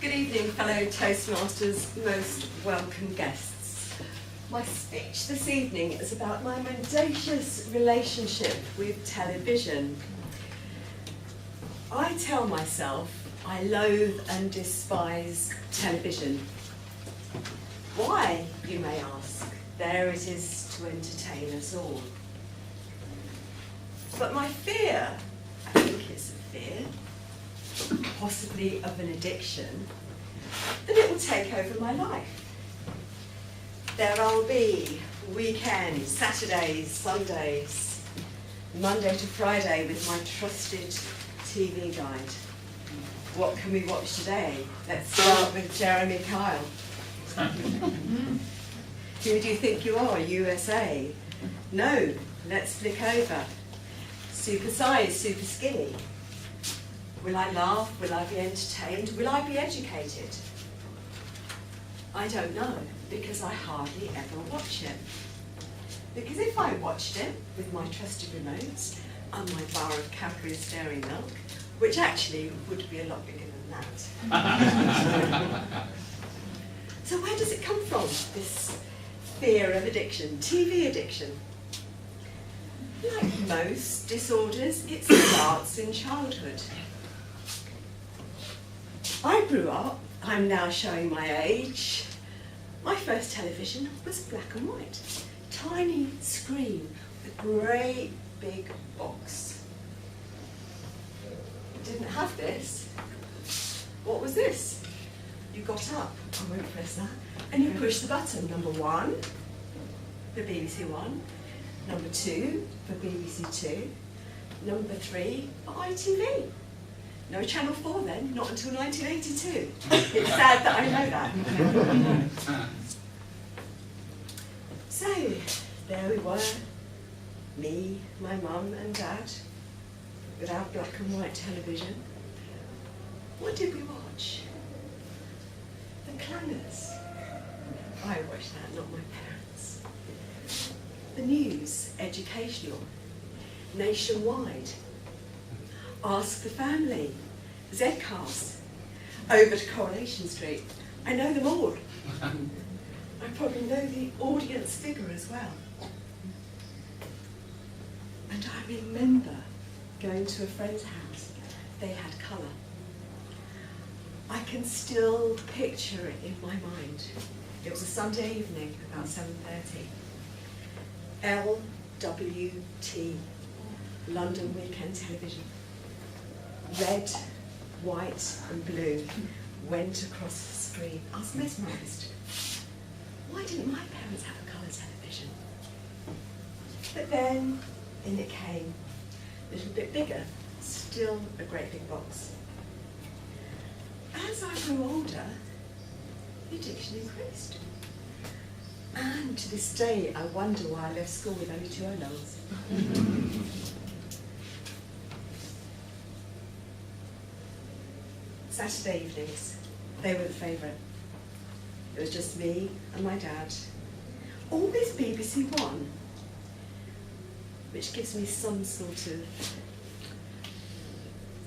Good evening, fellow Toastmasters, most welcome guests. My speech this evening is about my mendacious relationship with television. I tell myself I loathe and despise television. Why, you may ask? There it is to entertain us all. But my fear, I think it's a fear, possibly of an addiction, that it will take over my life. There I'll be, weekends, Saturdays, Sundays, Monday to Friday with my trusted TV guide. What can we watch today? Let's start with Jeremy Kyle. Who do you think you are, USA? No, let's flick over. Super size, super skinny. Will I laugh? Will I be entertained? Will I be educated? I don't know, because I hardly ever watch it. Because if I watched it with my trusted remotes and my bar of Cadbury's Dairy Milk, which actually would be a lot bigger than that. So where does it come from, this fear of addiction, TV addiction? Like most disorders, it starts in childhood. I grew up, I'm now showing my age. My first television was black and white. Tiny screen with a great big box. Didn't have this. What was this? You got up, I won't press that, and you push the button. Number 1 for BBC 1, number 2 for BBC 2, number 3 for ITV. No Channel 4 then, not until 1982. It's sad that I know that. So, there we were, me, my mum and dad, with our black and white television. What did we watch? The Clangers. I watched that, not my parents. The news, educational, nationwide. Ask the Family, Zcast, over to Coronation Street. I know them all. I probably know the audience figure as well. And I remember going to a friend's house. They had colour. I can still picture it in my mind. It was a Sunday evening, about 7:30. LWT, London Weekend Television. Red, white and blue went across the screen. I was mesmerised. Why didn't my parents have a colour television? But then, in it came, a little bit bigger, still a great big box. As I grew older, the addiction increased. And to this day, I wonder why I left school with only 2 O-levels. Saturday evenings, they were the favourite. It was just me and my dad. Always BBC 1, which gives me some sort of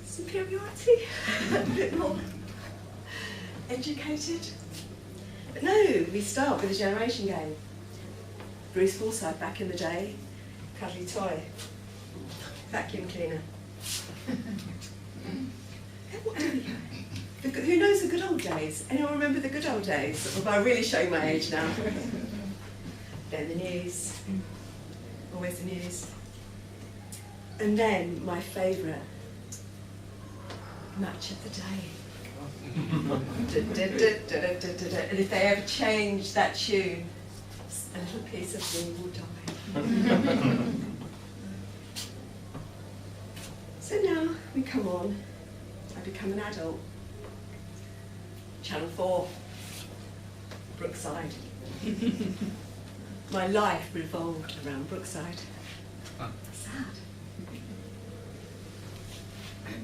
superiority, a bit more educated. But no, we start with a generation game. Bruce Forsyth back in the day, cuddly toy, vacuum cleaner. What do we have? Who knows the good old days? Anyone remember the good old days? Or am I really showing my age now? Then the news. Always the news. And then my favourite, match of the day. And if they ever change that tune, a little piece of me will die. So now we come on. I become an adult. Channel 4, Brookside. My life revolved around Brookside. Sad.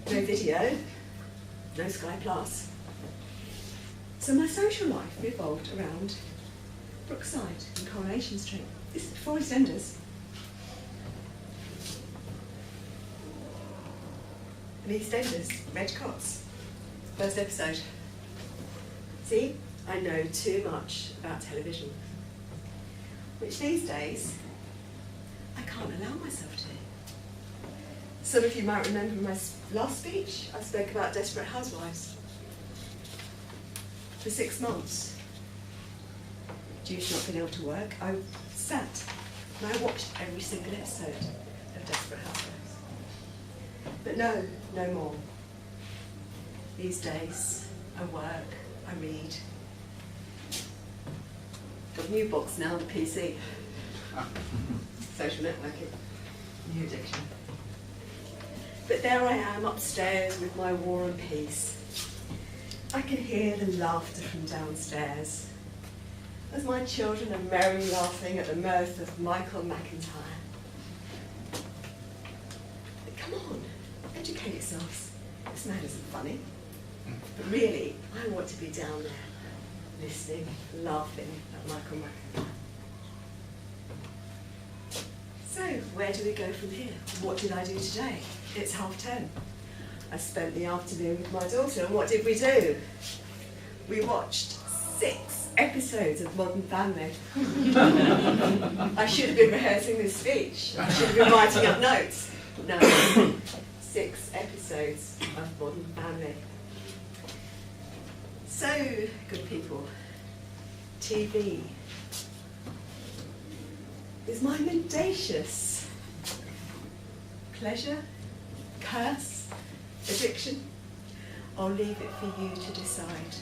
No video, no Sky Plus. So my social life revolved around Brookside and Coronation Street. This is before EastEnders. And EastEnders, Red Cots. First episode. See, I know too much about television, which these days I can't allow myself to. Some of you might remember my last speech. I spoke about Desperate Housewives. For 6 months, due to not being able to work, I sat and I watched every single episode of Desperate Housewives. But no, no more. These days, I work, I read. Got a new box now on the PC. Social networking, new addiction. But there I am upstairs with my War and Peace. I can hear the laughter from downstairs as my children are merrily laughing at the mirth of Michael McIntyre. But come on, educate yourselves. This man isn't funny. But really, I want to be down there, listening, laughing at Michael McIntyre. So, where do we go from here? What did I do today? It's 10:30. I spent the afternoon with my daughter, and what did we do? We watched 6 episodes of Modern Family. I should have been rehearsing this speech. I should have been writing up notes. No, 6 episodes of Modern Family. So, good people, TV is my mendacious pleasure, curse, addiction. I'll leave it for you to decide.